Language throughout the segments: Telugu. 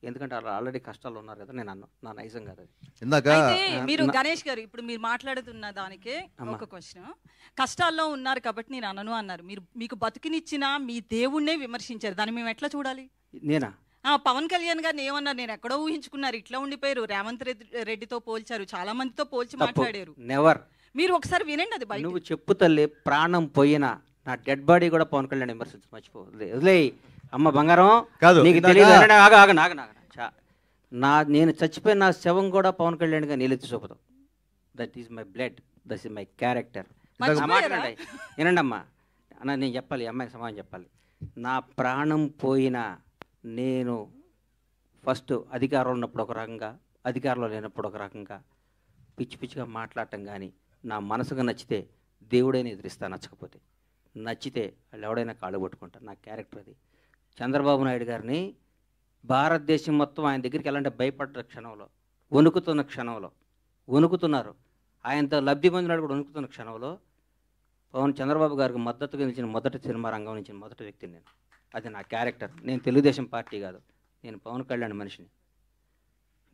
ఎందుకంటే వాళ్ళు ఆల్రెడీ కష్టాలు ఉన్నారు కదా. నేను అన్నా నా నైజం కాదు అది. ఇందాక మీరు గణేష్ గారు ఇప్పుడు మీరు మాట్లాడుతున్న దానికే ఒక క్వశ్చన్. కష్టాల్లో ఉన్నారు కాబట్టి నేను అనను అన్నారు. మీరు మీకు బతుకునిచ్చిన మీ దేవుణ్ణే విమర్శించారు. దాన్ని మేము ఎట్లా చూడాలి? నేనా పవన్ కళ్యాణ్ గారిని ఏమన్నారు? నేను ఎక్కడో ఊహించుకున్నారు, ఇట్లా ఉండిపోయారు. రేవంత్ రెడ్డితో పోల్చారు, చాలా మందితో పోల్చి మాట్లాడారు. నెవర్. మీరు ఒకసారి వినండి అది బయట. నువ్వు చెప్పు తల్లి, ప్రాణం పోయినా నా డెడ్ బాడీ కూడా పవన్ కళ్యాణ్ విమర్శించి మర్చిపో. వదిలే అమ్మ బంగారం కాదు, నీకు తెలియదు. నేను చచ్చిపోయిన నా శవం కూడా పవన్ కళ్యాణ్ గా నీళ్ళెత్తి చూపుతాం. That is my blood, that is my character. వినండి అమ్మా అన్న, నేను చెప్పాలి, అమ్మాయికి సమాధానం చెప్పాలి. నా ప్రాణం పోయినా నేను ఫస్ట్ అధికారంలో ఉన్నప్పుడు ఒక రకంగా, అధికారంలో లేనప్పుడు ఒక రకంగా పిచ్చి పిచ్చిగా మాట్లాడటం. కానీ నా మనసుగా నచ్చితే దేవుడైనా ఎదిరిస్తా, నచ్చకపోతే నచ్చితే వాళ్ళు ఎవడైనా కాళ్ళు పట్టుకుంటారు. నా క్యారెక్టర్ అది. చంద్రబాబు నాయుడు గారిని భారతదేశం మొత్తం ఆయన దగ్గరికి వెళ్ళాలంటే భయపడ్డ క్షణంలో, వణుకుతున్న క్షణంలో, వణుకుతున్నారు. ఆయనతో లబ్ధి పొందినాడు కూడా వణుకుతున్న క్షణంలో చంద్రబాబు గారికి మద్దతుగా నిలిచిన మొదటి సినిమా రంగం నుంచి మొదటి వ్యక్తిని నేను. అది నా క్యారెక్టర్. నేను తెలుగుదేశం పార్టీ కాదు, నేను పవన్ కళ్యాణ్ మనిషిని.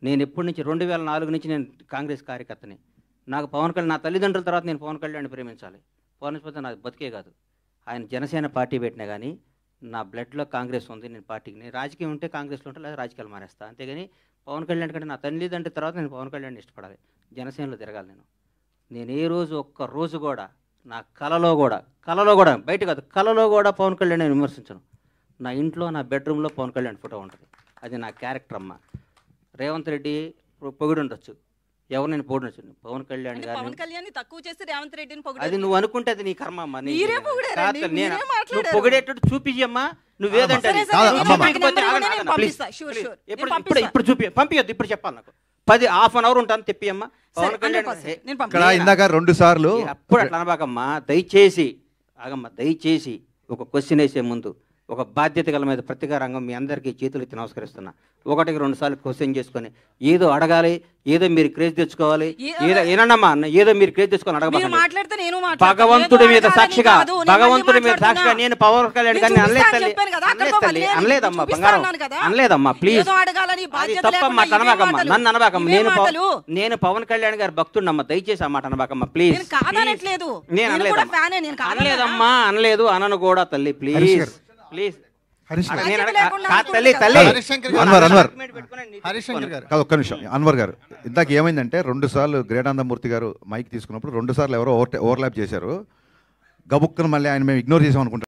నేను ఎప్పటి నుంచి 2004 నుంచి నేను కాంగ్రెస్ కార్యకర్తని. నాకు పవన్ కళ్యాణ్, నా తల్లిదండ్రుల తర్వాత నేను పవన్ కళ్యాణ్ ప్రేమించాలి. పవన్ నాది బతికే కాదు. ఆయన జనసేన పార్టీ పెట్టినా కానీ నా బ్లడ్లో కాంగ్రెస్ ఉంది. నేను పార్టీకి, నేను రాజకీయం ఉంటే కాంగ్రెస్లో ఉంటే లేదా రాజకీయాలు మానేస్తా. అంతేగాని పవన్ కళ్యాణ్ కంటే నా తల్లిదండ్రుల తర్వాత నేను పవన్ కళ్యాణ్ ఇష్టపడాలి. జనసేనలో తిరగాలి. నేను ఏ రోజు ఒక్క రోజు కూడా నా కలలో కూడా బయట కాదు, కలలో కూడా పవన్ కళ్యాణ్ నేను విమర్శించను. నా ఇంట్లో నా బెడ్రూమ్లో పవన్ కళ్యాణ్ ఫోటో ఉంటుంది. అది నా క్యారెక్టర్ అమ్మ. రేవంత్ రెడ్డి పొగిడి ఉండొచ్చు, ఎవరు నేను పొగిడొచ్చు. పవన్ కళ్యాణ్ గారిని తక్కువ చేసి రేవంత్ రెడ్డిని అది నువ్వు అనుకుంటే అది నీ కర్మ అమ్మా. నువ్వు పొగిడేటట్టు చూపించమ్మా. నువ్వేదంటే ఇప్పుడు చూపి పంపించద్దు. ఇప్పుడు చెప్పాలి నాకు 10-1/2 hour ఉంటాను తెప్పియమ్మా. పవన్ కళ్యాణ్ ఇందాక 2 సార్లు అప్పుడు అట్లా అనబాకమ్మా. దయచేసి ఆగమ్మా, దయచేసి ఒక క్వశ్చన్ వేసే ముందు ఒక బాధ్యత గల మీద ప్రతిగా రంగం మీ అందరికీ చేతులు ఎత్తి నమస్కరిస్తున్నా. 1-2 సార్లు క్వశ్చన్ చేసుకొని ఏదో అడగాలి, ఏదో మీరు క్రేజ్ తెచ్చుకోవాలి, ఏదో ఏనమ్మా ఏదో మీరు క్రేజ్ తెచ్చుకొని అడగబాకండి. భగవంతుడి మీద సాక్షిగా నేను పవన్ కళ్యాణ్ గారిని అనలేదమ్మా బంగారం, అనలేదమ్మా. ప్లీజ్ తప్పమ్మా, అనబాకమ్మా, నన్ను అనబాకమ్మా. నేను పవన్ కళ్యాణ్ గారి భక్తుడినమ్మా, దయచేసి ఆ మాట అనబాకమ్మా ప్లీజ్. నేను అనలేదమ్మా, అనలేదు, అనను కూడా తల్లి. ప్లీజ్ ప్లీజ్ ఒక్క నిమిషం. అన్వర్ గారు, ఇందాక ఏమైందంటే 2 సార్లు గ్రేటానందమూర్తి గారు మైక్ తీసుకున్నప్పుడు 2 సార్లు ఎవరో ఓవర్లాప్ చేశారు. గబుక్కను మళ్ళీ ఆయన మేము ఇగ్నోర్ చేసాం అనుకుంటాం.